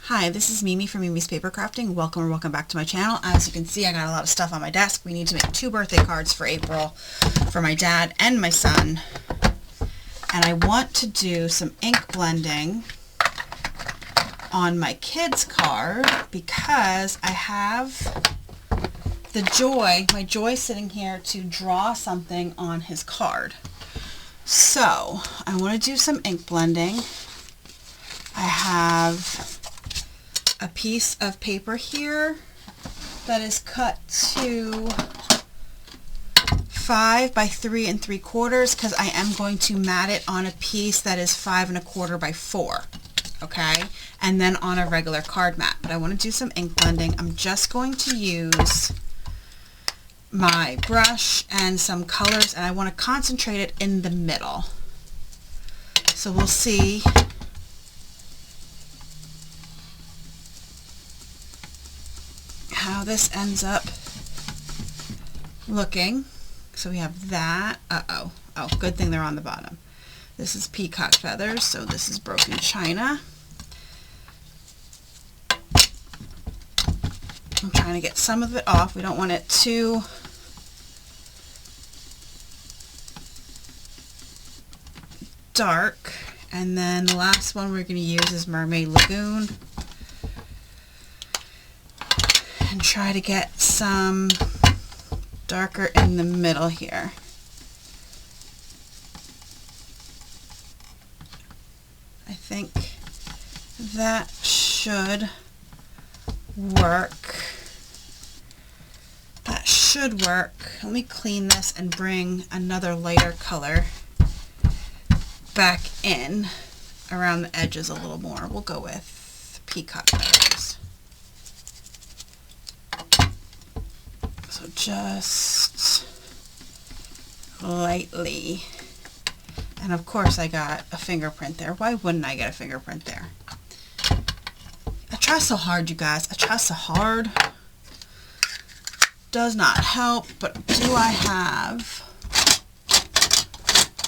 Hi, this is Mimi from Mimi's Paper Crafting. Welcome back to my channel. As you can see, I got a lot of stuff on my desk. We need to make 2 birthday cards for April for my dad and my son. And I want to do some ink blending on my kid's card because I have my joy sitting here to draw something on his card. So I want to do some ink blending. I have a piece of paper here that is cut to 5 by 3 3/4 because I am going to mat it on a piece that is 5 1/4 by 4. Okay, and then on a regular card mat. But I want to do some ink blending. I'm just going to use my brush and some colors, and I want to concentrate it in the middle. So we'll see how this ends up looking. So we have that. Oh, good thing they're on the bottom. This is peacock feathers, so this is broken china. I'm trying to get some of it off. We don't want it too dark. And then the last one we're going to use is Mermaid Lagoon. And try to get some darker in the middle here. I think that should work. That should work. Let me clean this and bring another lighter color back in around the edges a little more. We'll go with peacock feathers. So just lightly. And of course I got a fingerprint there. Why wouldn't I get a fingerprint there? I try so hard, you guys. I try so hard. Does not help, but do I have...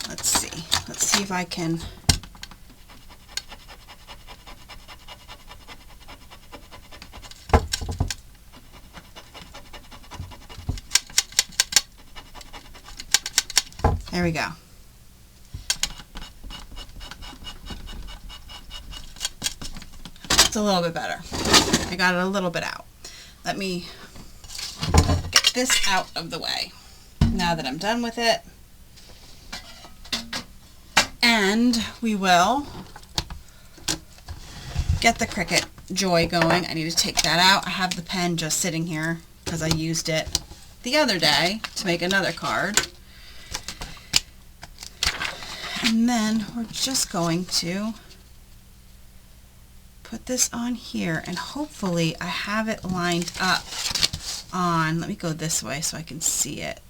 Let's see. Let's see if I can... There we go. It's a little bit better. I got it a little bit out. Let me get this out of the way now that I'm done with it. And we will get the Cricut Joy going. I need to take that out. I have the pen just sitting here because I used it the other day to make another card. And then we're just going to put this on here, and hopefully I have it lined up on, let me go this way so I can see it.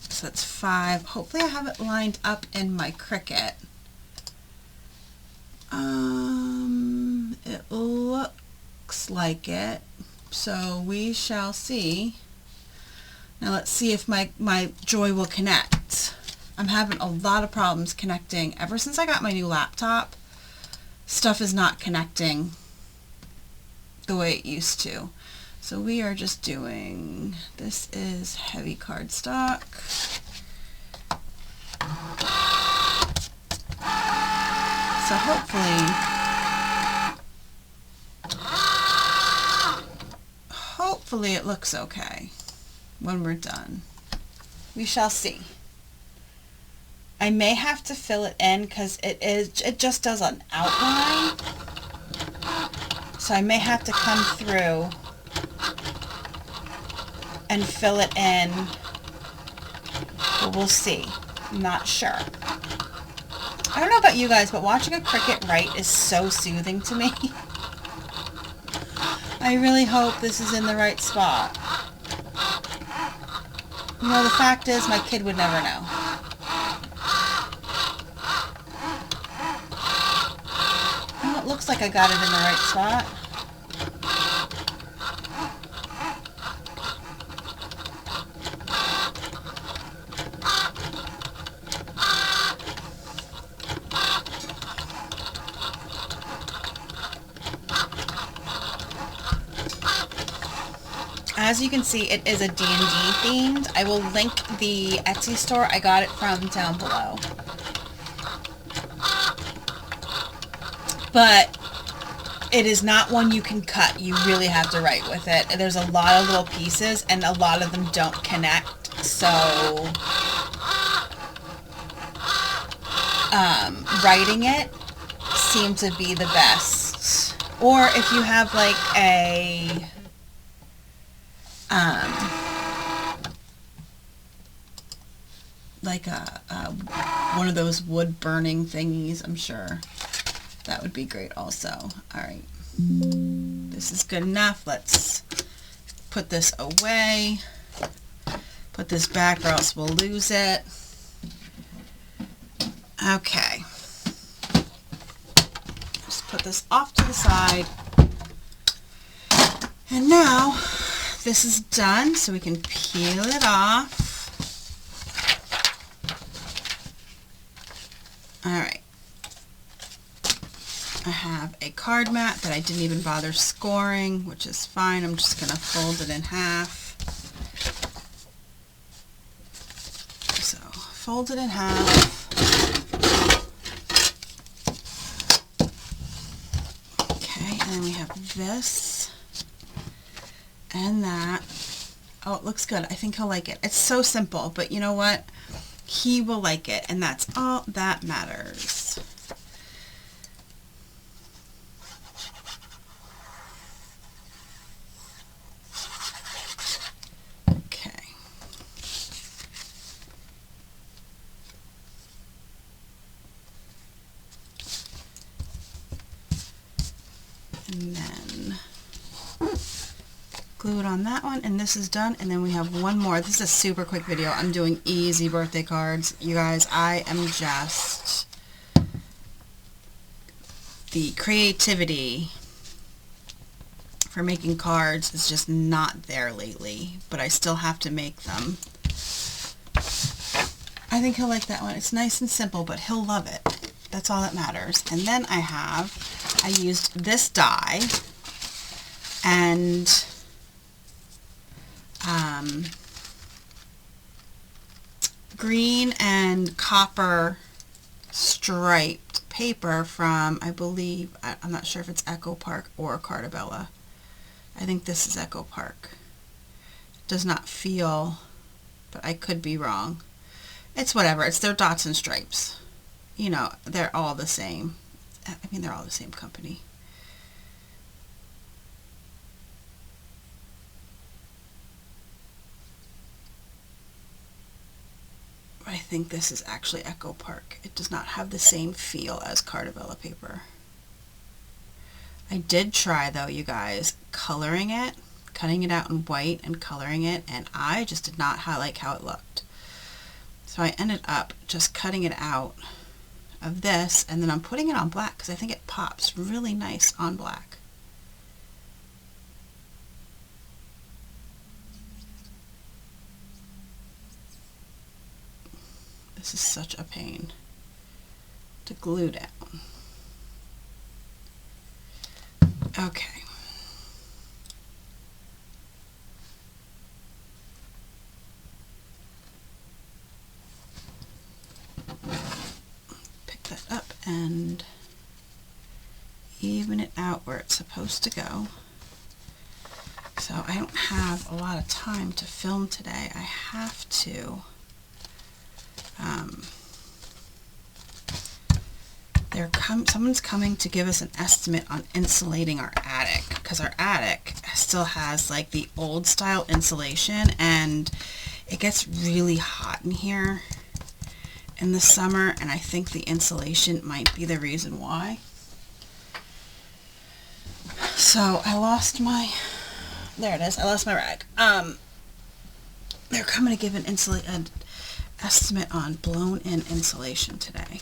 So that's 5. Hopefully I have it lined up in my Cricut. It looks like it. So we shall see. Now let's see if my Joy will connect. I'm having a lot of problems connecting. Ever since I got my new laptop, stuff is not connecting the way it used to. So we are just doing, this is heavy cardstock. So hopefully it looks okay when we're done. We shall see. I may have to fill it in because it just does an outline. So I may have to come through and fill it in. But we'll see. I'm not sure. I don't know about you guys, but watching a Cricut write is so soothing to me. I really hope this is in the right spot. You know, the fact is my kid would never know. Well, it looks like I got it in the right spot. as you can see, it is a D&D themed. I will link the Etsy store. I got it from down below. But it is not one you can cut. You really have to write with it. There's a lot of little pieces, and a lot of them don't connect. So, writing it seemed to be the best. Or if you have like a one of those wood burning thingies, I'm sure that would be great also. All right, this is good enough. Let's put this away, put this back or else we'll lose it. Okay, just put this off to the side, and now this is done, so we can peel it off. All right, I have a card mat that I didn't even bother scoring, which is fine. I'm just going to fold it in half. So fold it in half. Okay, and then we have this and that. Oh, it looks good. I think he'll like it. It's so simple, but you know what? He will like it, and that's all that matters. Okay. And then glue it on that one, and this is done. And then we have one more. This is a super quick video. I'm doing easy birthday cards. You guys, I am just, the creativity for making cards is just not there lately, but I still have to make them. I think he'll like that one. It's nice and simple, but he'll love it. That's all that matters. And then I used this die and green and copper striped paper from, I believe, I'm not sure if it's Echo Park or Cartabella. I think this is Echo Park. It does not feel, but I could be wrong. It's whatever. It's their dots and stripes. You know, they're all the same. I mean, they're all the same company. I think this is actually Echo Park. It does not have the same feel as Cartabella paper. I did try, though, you guys, coloring it, cutting it out in white and coloring it, and I just did not like how it looked. So I ended up just cutting it out of this, and then I'm putting it on black because I think it pops really nice on black. This is such a pain to glue down. Okay. Pick that up and even it out where it's supposed to go. So I don't have a lot of time to film today. I have to someone's coming to give us an estimate on insulating our attic, because our attic still has like the old style insulation and it gets really hot in here in the summer, and I think the insulation might be the reason why. So I lost my, there it is, I lost my rag. They're coming to give an estimate on blown-in insulation today.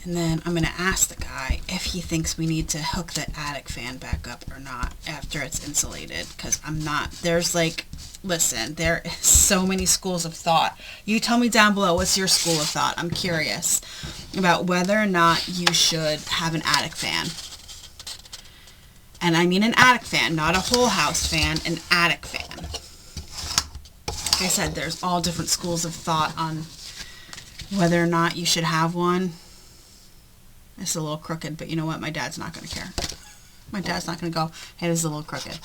And then I'm going to ask the guy if he thinks we need to hook the attic fan back up or not after it's insulated, because I'm not, there's like, listen, there is so many schools of thought. You tell me down below, what's your school of thought? I'm curious about whether or not you should have an attic fan. And I mean an attic fan, not a whole house fan, an attic fan. Like I said, there's all different schools of thought on whether or not you should have one. It's a little crooked, but you know what? My dad's not going to care. My dad's not going to go, hey, this is a little crooked.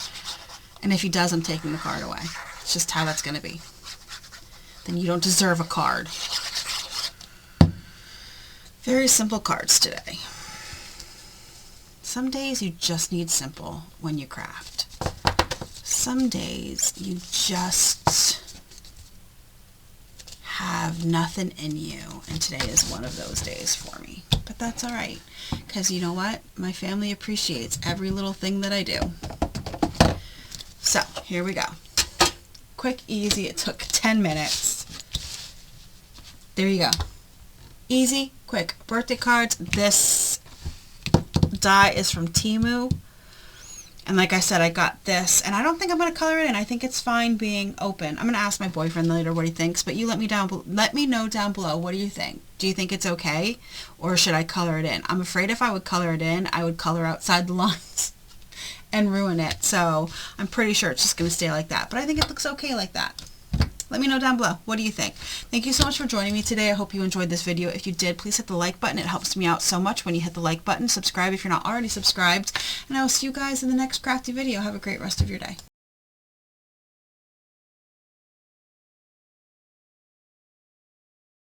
And if he does, I'm taking the card away. It's just how that's going to be. Then you don't deserve a card. Very simple cards today. Some days you just need simple when you craft. Some days you just have nothing in you, and today is one of those days for me. But that's all right, because you know what? My family appreciates every little thing that I do. So, here we go. Quick, easy. It took 10 minutes. There you go. Easy, quick. Birthday cards. This die is from Temu. And like I said, I got this. And I don't think I'm going to color it in. I think it's fine being open. I'm going to ask my boyfriend later what he thinks. But you let me know down below. What do you think? Do you think it's okay? Or should I color it in? I'm afraid if I would color it in, I would color outside the lines and ruin it. So I'm pretty sure it's just going to stay like that. But I think it looks okay like that. Let me know down below. What do you think? Thank you so much for joining me today. I hope you enjoyed this video. If you did, please hit the like button. It helps me out so much when you hit the like button. Subscribe if you're not already subscribed. And I will see you guys in the next crafty video. Have a great rest of your day.